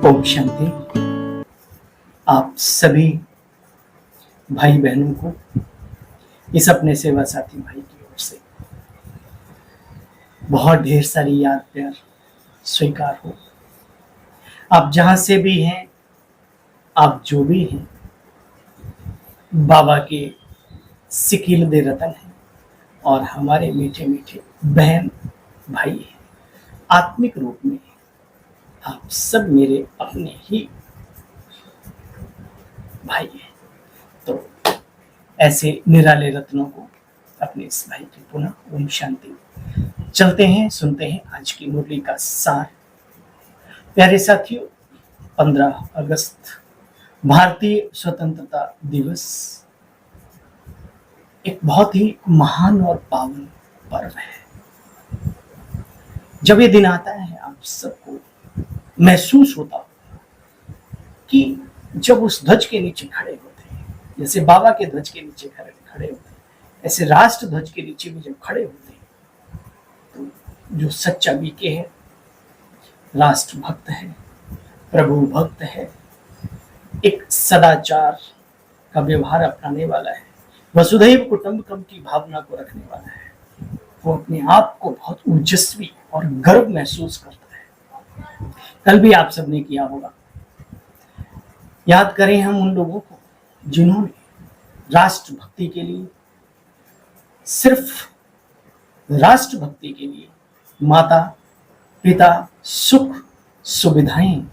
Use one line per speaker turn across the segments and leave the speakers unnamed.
ओम शांति। आप सभी भाई बहनों को इस अपने सेवा साथी भाई की ओर से बहुत ढेर सारी याद प्यार स्वीकार हो। आप जहां से भी हैं, आप जो भी हैं, बाबा के सिकीलदे रतन हैं और हमारे मीठे मीठे बहन भाई हैं। आत्मिक रूप में आप सब मेरे अपने ही भाई हैं। तो ऐसे निराले रत्नों को अपने इस भाई की पुनः ओम शांति। चलते हैं, सुनते हैं आज की मुरली का सार। प्यारे साथियों, 15 अगस्त भारतीय स्वतंत्रता दिवस एक बहुत ही महान और पावन पर्व है। जब ये दिन आता है, आप सबको महसूस होता कि जब उस ध्वज के नीचे खड़े होते हैं, जैसे बाबा के ध्वज के नीचे खड़े होते हैं, ऐसे राष्ट्र ध्वज के नीचे भी जब खड़े होते हैं, तो जो सच्चा बीके है, राष्ट्र भक्त है, प्रभु भक्त है, एक सदाचार का व्यवहार अपनाने वाला है, वसुधैव कुटुंबकम की भावना को रखने वाला है, वो अपने आप को बहुत ओजस्वी और गर्व महसूस करता है। कल भी आप सबने किया होगा। याद करें हम उन लोगों को जिन्होंने राष्ट्र भक्ति के लिए, सिर्फ राष्ट्र भक्ति के लिए माता पिता, सुख सुविधाएं,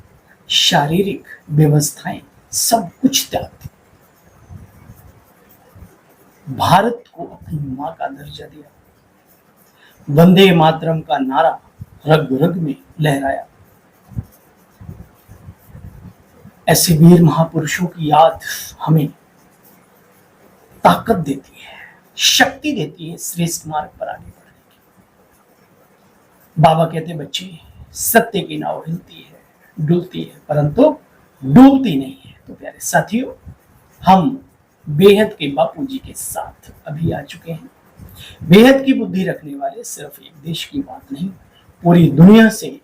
शारीरिक व्यवस्थाएं सब कुछ त्याग दी, भारत को अपनी मां का दर्जा दिया, वंदे मातरम का नारा रग रग में लहराया। ऐसे वीर महापुरुषों की याद हमें ताकत देती है, शक्ति देती है श्रेष्ठ मार्ग पर आगे बढ़ने की। बाबा कहते बच्चे, सत्य की नाव हिलती है, डुलती है, परंतु डूबती नहीं है। तो प्यारे साथियों, हम बेहद के बापू जी के साथ अभी आ चुके हैं। बेहद की बुद्धि रखने वाले सिर्फ एक देश की बात नहीं, पूरी दुनिया से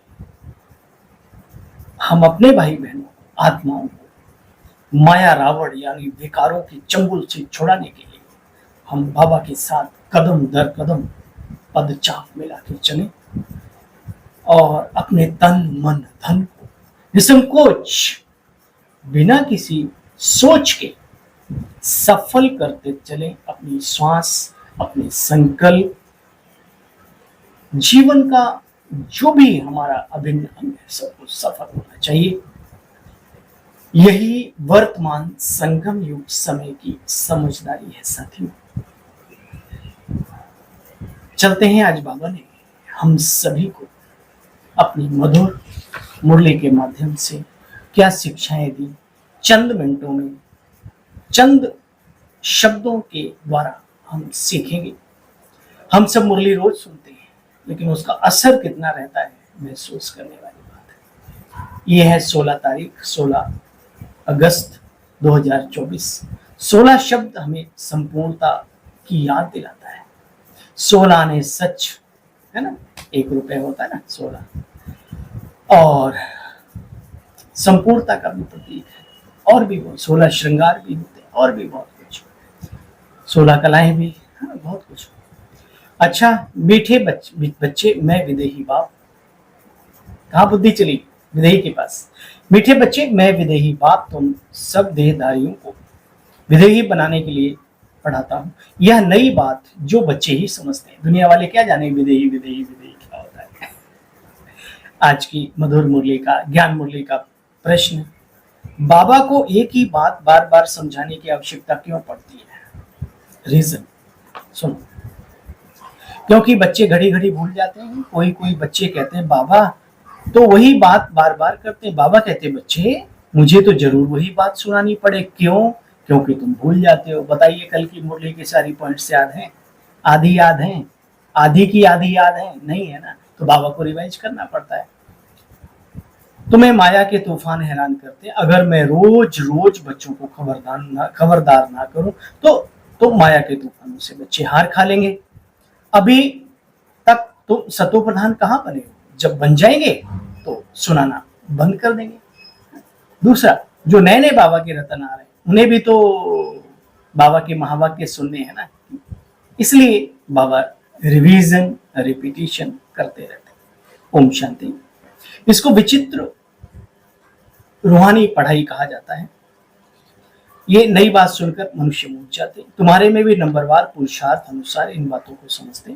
हम अपने भाई बहनों, आत्माओं को माया रावण यानी विकारों के चंगुल से छुड़ाने के लिए हम बाबा के साथ कदम दर कदम पदचाप मिला के चले और अपने तन मन धन को निसंकोच बिना किसी सोच के सफल करते चले। अपनी श्वास, अपने संकल्प, जीवन का जो भी हमारा अभिन्न अंग है, सब कुछ सफल होना चाहिए। यही वर्तमान संगम युग समय की समझदारी है साथियों। चलते हैं, आज बाबा ने हम सभी को अपनी मधुर मुरली के माध्यम से क्या शिक्षाएं दी। चंद मिनटों में, चंद शब्दों के द्वारा हम सीखेंगे। हम सब मुरली रोज सुनते हैं, लेकिन उसका असर कितना रहता है महसूस करने वाली बात है। यह है 16 अगस्त 2024। 16 शब्द हमें संपूर्णता की याद दिलाता है। 16 ने सच, है ना, 1 रुपए होता है ना 16, और संपूर्णता का भी प्रतीक है। और भी बहुत 16 श्रृंगार भी होते हैं, और भी बहुत कुछ, 16 कलाएं भी, हाँ, बहुत कुछ। अच्छा, मीठे बच्चे मैं विदेही बाप, कहाँ बुद्धि चली? विदेही के पास। मीठे बच्चे मैं विदेही बाप तुम सब देहधारियों को विदेही बनाने के लिए पढ़ाता हूँ। यह नई बात जो बच्चे ही समझते हैं, दुनिया वाले क्या जाने विदेही विदेही विदेही क्या होता है। आज की मधुर मुरली का, ज्ञान मुरली का प्रश्न, बाबा को एक ही बात बार बार समझाने की आवश्यकता क्यों पड़ती है? रीजन सुनो। क्योंकि बच्चे घड़ी घड़ी भूल जाते हैं। कोई कोई बच्चे कहते हैं बाबा, तो वही बात बार बार करते हैं। बाबा कहते हैं बच्चे, मुझे तो जरूर वही बात सुनानी पड़े। क्यों? क्योंकि तुम भूल जाते हो। बताइए, कल की मुरली के सारी पॉइंट्स याद हैं? आधी याद हैं? आधी की आधी याद है? नहीं है ना। तो बाबा को रिवाइज करना पड़ता है। तुम्हें माया के तूफान हैरान करते हैं। अगर मैं रोज रोज बच्चों को खबरदार ना करूं तो माया के तूफानों से बच्चे हार खा लेंगे। अभी तक तुम सतो प्रधान कहाँ बने हो? जब बन जाएंगे तो सुनाना बंद कर देंगे। दूसरा, जो नए नए बाबा के रतन आ रहे हैं उन्हें भी तो बाबा के महावाक्य सुनने हैं ना, इसलिए बाबा रिवीजन रिपीटिशन करते रहते हैं। ओम शांति। इसको विचित्र रूहानी पढ़ाई कहा जाता है। ये नई बात सुनकर मनुष्य मूझ जाते। तुम्हारे में भी नंबरवार पुरुषार्थ अनुसार इन बातों को समझते।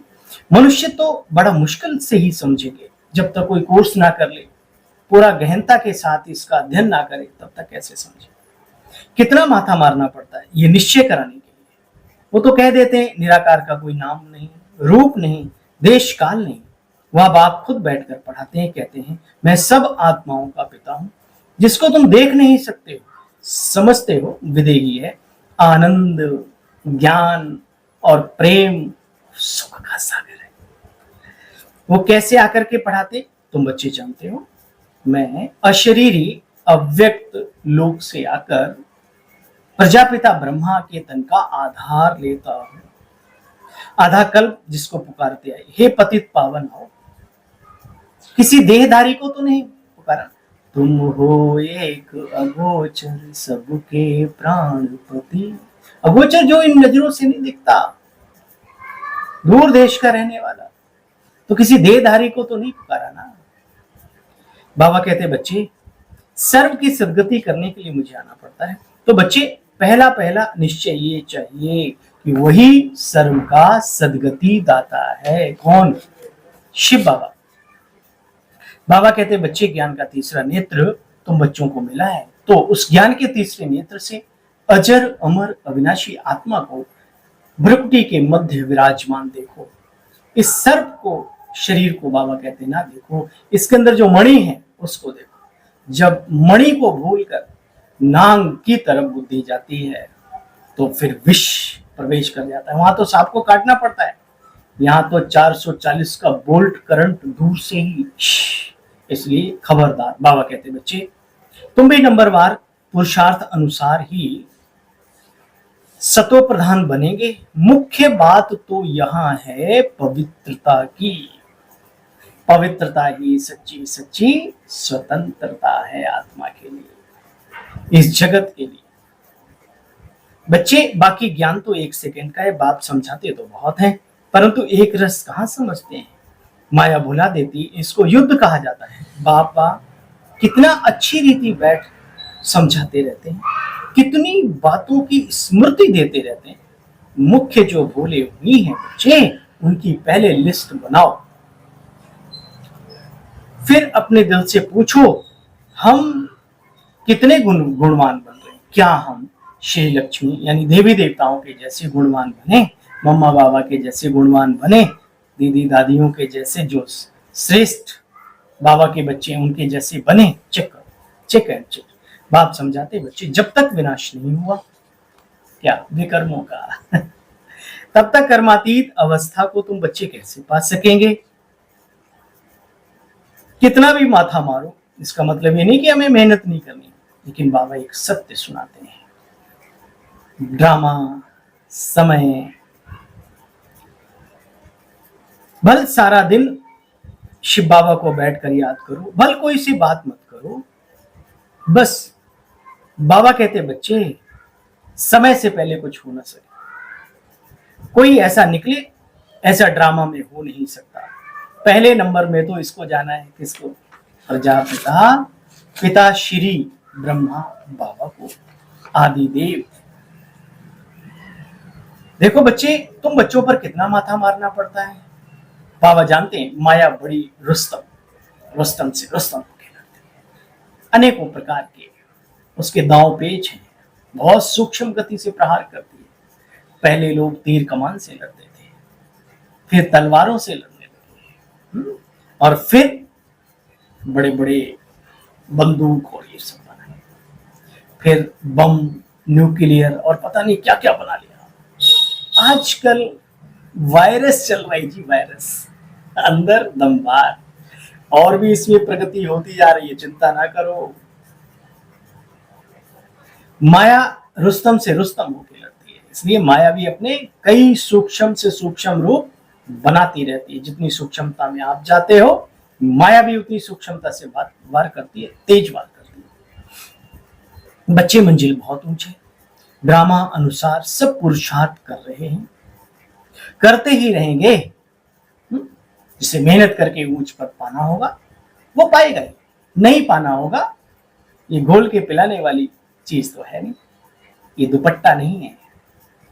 मनुष्य तो बड़ा मुश्किल से ही समझेंगे, जब तक कोई कोर्स ना कर ले, पूरा गहनता के साथ इसका अध्ययन ना करे, तब तक कैसे समझे। कितना माथा मारना पड़ता है ये निश्चय कराने के लिए। वो तो कह देते हैं निराकार का कोई नाम नहीं, रूप नहीं, देश काल नहीं। वह बाप खुद बैठकर पढ़ाते हैं, कहते हैं मैं सब आत्माओं का पिता हूं, जिसको तुम देख नहीं सकते हो, समझते हो विदेही है। आनंद, ज्ञान और प्रेम सुख का सागर है। वो कैसे आकर के पढ़ाते तुम बच्चे जानते हो। मैं अशरीरी अव्यक्त लोक से आकर प्रजापिता ब्रह्मा के तन का आधार लेता हूं। आधा कल्प जिसको पुकारते आए, हे पतित पावन हो। किसी देहधारी को तो नहीं पुकारा। तुम हो एक अगोचर सबके प्राणपति। अगोचर जो इन नजरों से नहीं दिखता, दूर देश का रहने वाला, तो किसी देहधारी को तो नहीं पुकारा ना। बाबा कहते बच्चे सर्व की सदगति करने के लिए मुझे आना पड़ता है। तो बच्चे पहला पहला निश्चय ये चाहिए कि वही सर्व का सदगति दाता है। कौन? शिव बाबा। बाबा कहते बच्चे ज्ञान का तीसरा नेत्र तुम बच्चों को मिला है, तो उस ज्ञान के तीसरे नेत्र से अजर अमर अविनाशी आत्मा को भ्रुकुटी के मध्य विराजमान देखो। इस सर्प को, शरीर को बाबा कहते ना देखो, इसके अंदर जो मणि है उसको देखो। जब मणि को भूलकर नांग की तरफ बुद्धि जाती है तो फिर विष प्रवेश कर जाता है। वहां तो सांप को काटना पड़ता है, यहाँ तो 440 का बोल्ट करंट दूर से ही। इसलिए खबरदार। बाबा कहते बच्चे तुम भी नंबरवार पुरुषार्थ अनुसार ही सतो प्रधान बनेंगे। मुख्य बात तो यहाँ है पवित्रता की। पवित्रता ही सच्ची सच्ची स्वतंत्रता है आत्मा के लिए, इस जगत के लिए। बच्चे बाकी ज्ञान तो 1 सेकंड का है, बाप समझाते तो बहुत है, परंतु एक रस कहाँ समझते हैं। माया भुला देती, इसको युद्ध कहा जाता है। बापा कितना अच्छी रीति बैठ समझाते रहते हैं, कितनी बातों की स्मृति देते रहते हैं। मुख्य जो भूले हुई हैं बच्चे, उनकी पहले लिस्ट बनाओ, फिर अपने दिल से पूछो हम कितने गुणवान बन रहे हैं। क्या हम श्री लक्ष्मी यानी देवी देवताओं के जैसे गुणवान बने, मम्मा बाबा के जैसे गुणवान बने, दीदी दादियों के जैसे जो श्रेष्ठ बाबा के बच्चे उनके जैसे बने। चेक करो, चेक एंड चेक। बाप समझाते बच्चे जब तक विनाश नहीं हुआ क्या विकर्मों का तब तक कर्मातीत अवस्था को तुम बच्चे कैसे पा सकेंगे। कितना भी माथा मारो, इसका मतलब ये नहीं कि हमें मेहनत नहीं करनी, लेकिन बाबा एक सत्य सुनाते हैं। ड्रामा, समय, भल सारा दिन शिव बाबा को बैठकर याद करो, भल कोई सी बात मत करो। बस बाबा कहते बच्चे समय से पहले कुछ हो ना सके, कोई ऐसा निकले ऐसा ड्रामा में हो नहीं सकता। पहले नंबर में तो इसको जाना है, किसको? प्रजापिता पिता श्री ब्रह्मा बाबा को, आदि देव। देखो बच्चे तुम बच्चों पर कितना माथा मारना पड़ता है। बाबा जानते हैं माया बड़ी रुस्तम से रुस्तम होके लड़ती है, अनेकों प्रकार के उसके दांव पेच हैं, बहुत सूक्ष्म गति से प्रहार करती है। पहले लोग तीर कमान से लड़ते थे, फिर तलवारों से लड़ने लगे, और फिर बड़े बड़े बंदूक और ये सब बनाए, फिर बम, न्यूक्लियर और पता नहीं क्या क्या बना लिया। आजकल वायरस चल रही जी, वायरस अंदर दम बाहर, और भी इसमें प्रगति होती जा रही है, चिंता ना करो। माया रुस्तम से रुस्तम होकर लड़ती है, इसलिए माया भी अपने कई सूक्ष्म से सूक्ष्म रूप बनाती रहती है। जितनी सूक्ष्मता में आप जाते हो, माया भी उतनी सूक्ष्मता से वार करती है, तेज वार करती है। बच्चे मंजिल बहुत ऊंचे, ड्रामा अनुसार सब पुरुषार्थ कर रहे हैं, करते ही रहेंगे। जिसे मेहनत करके ऊंच पद पाना होगा वो पाएगा ही, नहीं पाना होगा ये घोल के पिलाने वाली चीज तो है नहीं, ये दुपट्टा नहीं है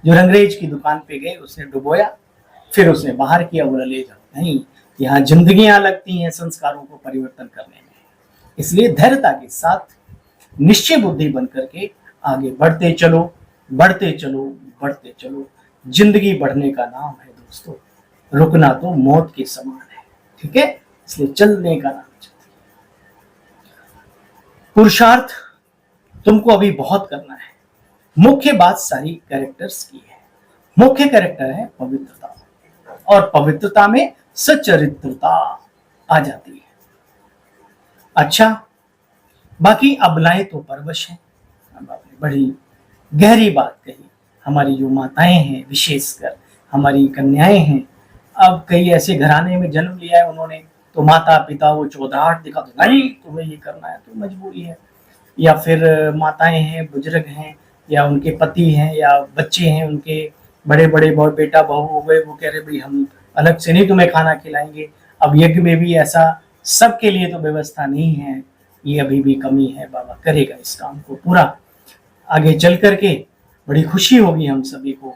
जो रंगरेज की दुकान पे गए, उसने डुबोया फिर उसने बाहर किया, बोला ले जाओ। नहीं, यहाँ जिंदगियां लगती हैं संस्कारों को परिवर्तन करने में। इसलिए धैर्यता के साथ निश्चय बुद्धि बन करके आगे बढ़ते चलो, बढ़ते चलो, बढ़ते चलो। जिंदगी बढ़ने का नाम है दोस्तों, रुकना तो मौत के समान है। ठीक है, इसलिए चलने का नाम है। पुरुषार्थ तुमको अभी बहुत करना है। मुख्य बात सारी कैरेक्टर्स की है। मुख्य कैरेक्टर है पवित्रता, और पवित्रता में सच्चरित्रता आ जाती है। अच्छा, बाकी अबलाएं तो परवश हैं। अब आपने बड़ी गहरी बात कही। हमारी जो माताएं हैं, विशेषकर हमारी कन्याएं हैं, अब कई ऐसे घराने में जन्म लिया है उन्होंने, तो माता पिता वो चौधराहट दिखाते, नहीं तुम्हें ये करना है, तो मजबूरी है। या फिर माताएं हैं, बुजुर्ग हैं, या उनके पति हैं, या बच्चे हैं उनके, बड़े बड़े बहुत बेटा बहू हो गए, वो कह रहे भाई हम अलग से नहीं तुम्हें खाना खिलाएंगे। अब यज्ञ में भी ऐसा सबके लिए तो व्यवस्था नहीं है, ये अभी भी कमी है। बाबा करेगा इस काम को पूरा। आगे चल करके बड़ी खुशी होगी हम सभी को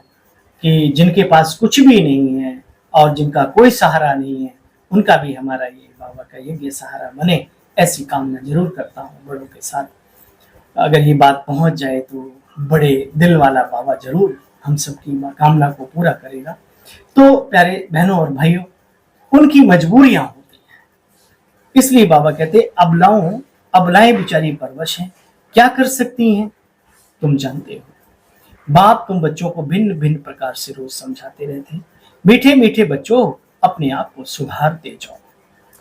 कि जिनके पास कुछ भी नहीं है और जिनका कोई सहारा नहीं है, उनका भी हमारा ये बाबा का यज्ञ सहारा बने, ऐसी कामना जरूर करता हूँ बड़ों के साथ। अगर ये बात पहुंच जाए तो बड़े दिल वाला बाबा जरूर हम सबकी कामना को पूरा करेगा। तो प्यारे बहनों और भाइयों, उनकी मजबूरियां होती हैं, इसलिए बाबा कहते अबलाएं बेचारी परवश हैं, क्या कर सकती हैं। तुम जानते हो बाप तुम बच्चों को भिन्न भिन्न प्रकार से रोज समझाते रहते हैं, मीठे मीठे बच्चों अपने आप को सुधारते जाओ।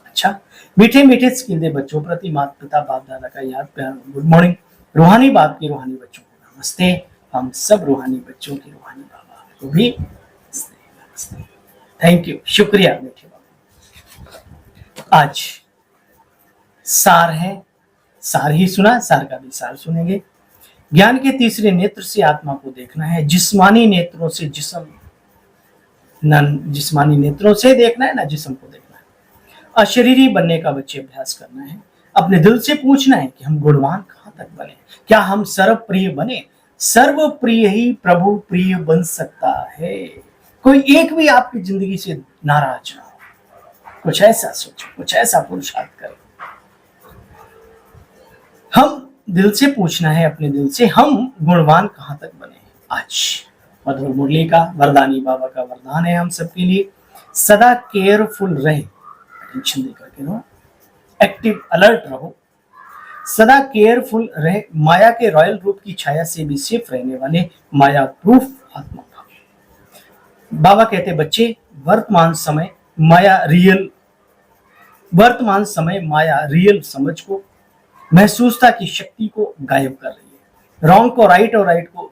अच्छा, मीठे मीठे स्किल दे बच्चों प्रति माता पिता बाप दादा का याद प्यार, गुड मॉर्निंग। रूहानी बाप की रूहानी बच्चों को नमस्ते। हम सब रूहानी बच्चों की रूहानी बाबा को भी नमस्ते। थैंक यू, शुक्रिया मीठे बाबा। आज सार है, सार ही सुना, सार का भी सार सुनेंगे। ज्ञान के तीसरे नेत्र से आत्मा को देखना है, जिस्मानी नेत्रों से जिस्म, जिस्मानी नेत्रों से देखना है ना जिस्म को देखना है। अशरीरी बनने का बच्चे अभ्यास करना है। अपने दिल से पूछना है कि हम गुणवान कहां तक बने, क्या हम सर्व प्रिय बने। सर्व प्रिय ही प्रभु प्रिय बन सकता है। कोई एक भी आपकी जिंदगी से नाराज ना हो, कुछ ऐसा सोचो, कुछ ऐसा पुरुषार्थ करो। हम दिल से पूछना है, अपने दिल से, हम गुणवान कहां तक बने। आज मधुर मुरली का वरदानी बाबा का वरदान है हम सबके लिए, सदा केयरफुल रहे, टेंशन दे करके रहो, एक्टिव अलर्ट रहो, सदा केयरफुल रहे, माया के रॉयल रूप की छाया से भी सेफ रहने वाले माया प्रूफ आत्मा का। बाबा कहते बच्चे वर्तमान समय माया रियल समझ को, महसूसता की शक्ति को गायब कर रही है। रॉन्ग को राइट और राइट को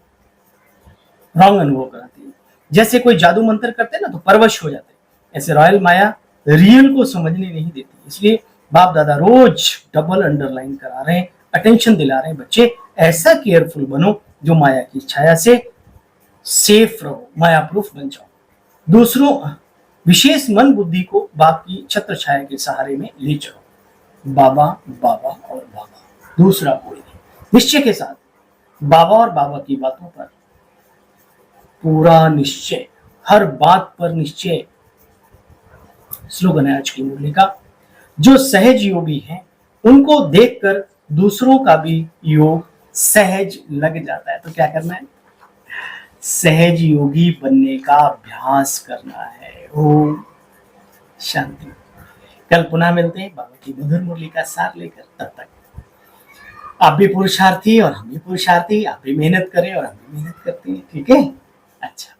रॉन्ग अनुभव कराती है। जैसे कोई जादू मंत्र करते हैं ना तो परवश हो जाते हैं, ऐसे रॉयल माया रियल को समझने नहीं देती। इसलिए बाप दादा रोज डबल अंडरलाइन करा रहे हैं, अटेंशन दिला रहे हैं, बच्चे ऐसा केयरफुल बनो जो माया की छाया से सेफ रहो, माया प्रूफ बन जाओ। दूसरों विशेष मन बुद्धि को बाप की छत्र छाया के सहारे में ले चलो। बाबा बाबा और बाबा, दूसरा कोई नहीं। निश्चय के साथ बाबा और बाबा की बातों पर पूरा निश्चय, हर बात पर निश्चय। स्लोगन है आज की मुरली का, जो सहज योगी हैं उनको देखकर दूसरों का भी योग सहज लग जाता है। तो क्या करना है, सहज योगी बनने का अभ्यास करना है। ओम शांति। कल पुनः मिलते हैं बाबा की मधुर मुरली का सार लेकर। तब तक आप भी पुरुषार्थी और हम भी पुरुषार्थी, आप भी मेहनत करें और हम भी मेहनत करते हैं। ठीक है, अच्छा।